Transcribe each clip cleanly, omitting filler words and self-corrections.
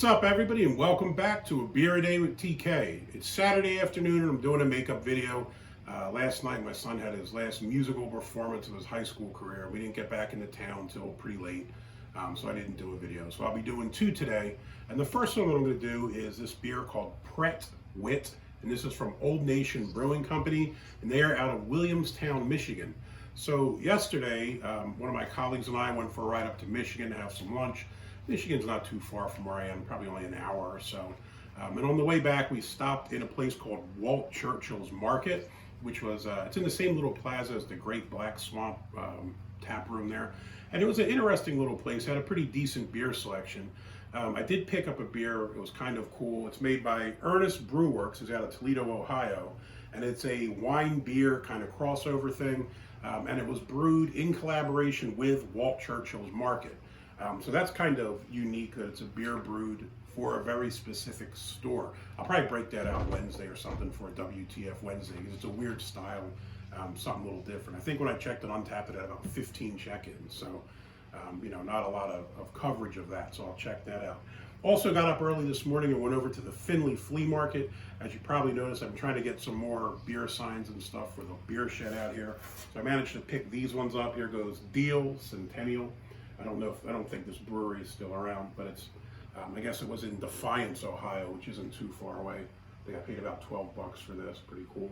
What's up, everybody, and welcome back to A Beer a Day with TK. It's Saturday afternoon and I'm doing a makeup video. Last night my son had his last musical performance of his high school career. We didn't get back into town until pretty late, so I didn't do a video. So I'll be doing two today. And the first one I'm going to do is this beer called Pret Wit. And this is from Old Nation Brewing Company, and they are out of Williamston, Michigan. So yesterday, one of my colleagues and I went for a ride up to Michigan to have some lunch. Michigan's not too far from where I am, probably only an hour or so. And on the way back, we stopped in a place called Walt Churchills Market, which was, it's in the same little plaza as the Great Black Swamp tap room there. And it was an interesting little place, had a pretty decent beer selection. I did pick up a beer, it was kind of cool. It's made by Ernest Brewworks, it's out of Toledo, Ohio. And it's a wine beer kind of crossover thing. And it was brewed in collaboration with Walt Churchills Market. So that's kind of unique that it's a beer brewed for a very specific store. I'll probably break that out Wednesday or something for a WTF Wednesday because it's a weird style, something a little different. I think when I checked it Untapped, it had about 15 check-ins, so you know, not a lot of coverage of that, so I'll check that out. Also got up early this morning and went over to the Findlay Flea Market. As you probably noticed, I'm trying to get some more beer signs and stuff for the beer shed out here. So I managed to pick these ones up. Here goes Deal Centennial. I don't think this brewery is still around, but it's, I guess it was in Defiance, Ohio, which isn't too far away. I think I paid about 12 bucks for this, pretty cool.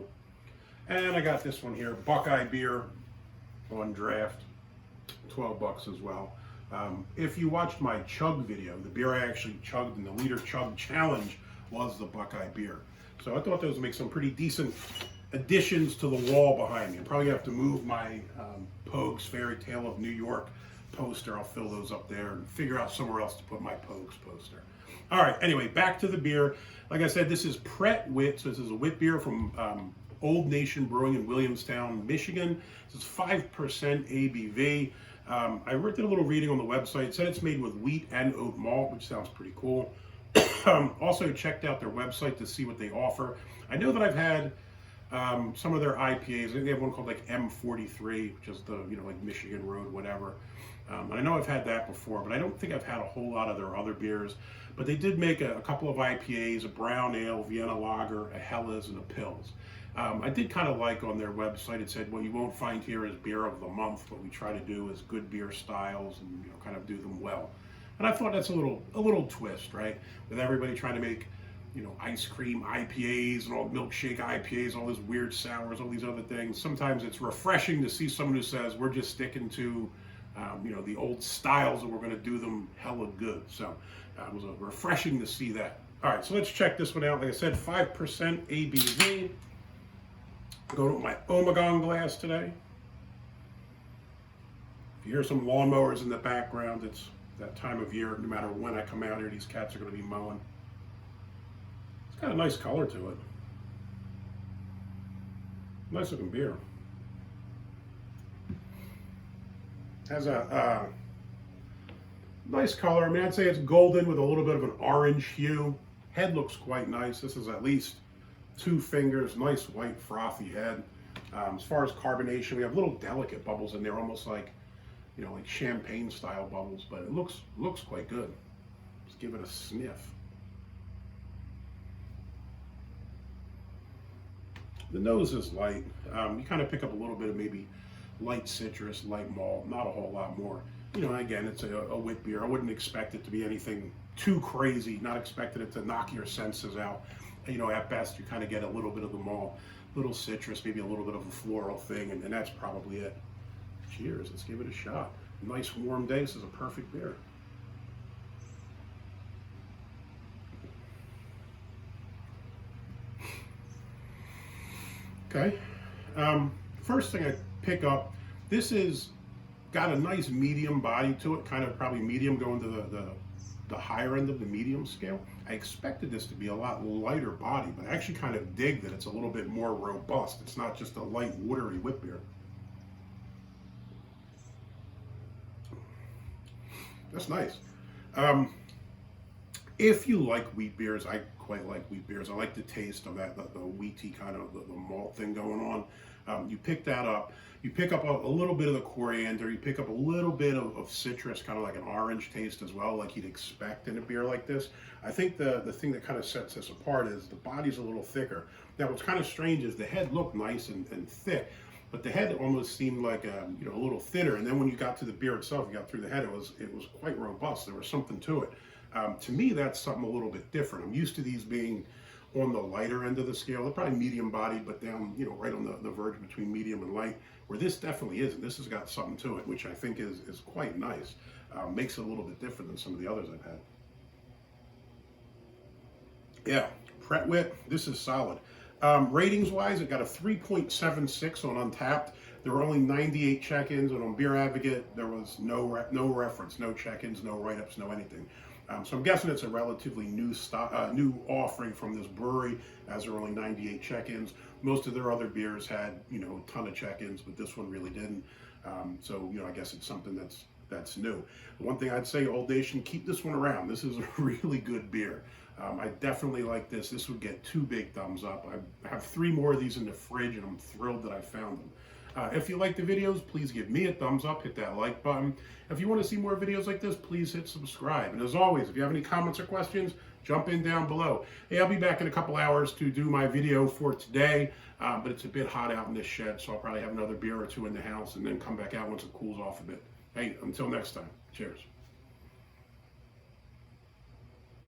And I got this one here, Buckeye Beer on draft, 12 bucks as well. If you watched my chug video, the beer I actually chugged in the liter chug challenge was the Buckeye Beer. So I thought those would make some pretty decent additions to the wall behind me. I'm probably gonna have to move my Pogues Fairy Tale of New York poster. I'll fill those up there and figure out somewhere else to put my Pogues poster. All right, anyway, back to the beer. Like I said, this is Pret Wit. So this is a wit beer from Old Nation Brewing in Williamstown, Michigan. This is 5% ABV. I did a little reading on the website. It said it's made with wheat and oat malt, which sounds pretty cool. Also checked out their website to see what they offer. I know that I've had some of their IPAs. I think they have one called like M43, which is the, you know, like Michigan Road, whatever. And I know I've had that before, but I don't think I've had a whole lot of their other beers. But they did make a couple of IPAs, a brown ale, Vienna lager, a Helles, and a Pils. I did kind of like on their website, it said, what you won't find here is beer of the month. What we try to do is good beer styles and, you know, kind of do them well. And I thought that's a little twist, right? With everybody trying to make, you know, ice cream IPAs and all milkshake IPAs, all these weird sours, all these other things. Sometimes it's refreshing to see someone who says, we're just sticking to, you know, the old styles and we're going to do them hella good. So it was refreshing to see that. All right, so let's check this one out. Like I said, 5% ABV. Going with my Omegon glass today. If you hear some lawnmowers in the background, it's that time of year. No matter when I come out here, these cats are going to be mowing. It's got a nice color to it. Nice looking beer. Has a nice color. I mean, I'd say it's golden with a little bit of an orange hue. Head looks quite nice. This is at least 2 fingers, nice white frothy head. As far as carbonation, we have little delicate bubbles in there, almost like, you know, like champagne style bubbles, but it looks quite good. Let's give it a sniff. The nose is light. You kind of pick up a little bit of maybe light citrus, light malt, not a whole lot more. You know, again, it's a wit beer. I wouldn't expect it to be anything too crazy, not expecting it to knock your senses out. You know, at best, you kind of get a little bit of the malt, little citrus, maybe a little bit of a floral thing, and that's probably it. Cheers, let's give it a shot. Nice warm day, this is a perfect beer. Okay, first thing I pick up, this is got a nice medium body to it, kind of probably medium going to the higher end of the medium scale. I expected this to be a lot lighter body, but I actually kind of dig that it's a little bit more robust. It's not just a light, watery wit beer. That's nice. If you like wheat beers, I quite like wheat beers. I like the taste of that, the wheaty kind of the malt thing going on. You pick that up. You pick up a little bit of the coriander. You pick up a little bit of citrus, kind of like an orange taste as well, like you'd expect in a beer like this. I think the thing that kind of sets this apart is the body's a little thicker. Now, what's kind of strange is the head looked nice and thick, but the head almost seemed like a little thinner. And then when you got to the beer itself, you got through the head, it was quite robust. There was something to it. To me, that's something a little bit different. I'm used to these being on the lighter end of the scale. They're probably medium bodied, but down, right on the verge between medium and light, where this definitely isn't. This has got something to it, which I think is quite nice. Makes it a little bit different than some of the others I've had. Yeah, Pret Wit, this is solid. Ratings wise, it got a 3.76 on Untapped. There were only 98 check-ins, and on Beer Advocate, there was no reference, no check-ins, no write-ups, no anything. So I'm guessing it's a relatively new offering from this brewery, as there were only 98 check-ins. Most of their other beers had, a ton of check-ins, but this one really didn't. So I guess it's something that's new. The one thing I'd say, Old Nation, keep this one around. This is a really good beer. I definitely like this. This would get 2 big thumbs up. I have 3 more of these in the fridge, and I'm thrilled that I found them. If you like the videos, please give me a thumbs up, hit that like button. If you want to see more videos like this, please hit subscribe. And as always, if you have any comments or questions, jump in down below. Hey, I'll be back in a couple hours to do my video for today, but it's a bit hot out in this shed, so I'll probably have another beer or 2 in the house and then come back out once it cools off a bit. Hey, until next time, cheers.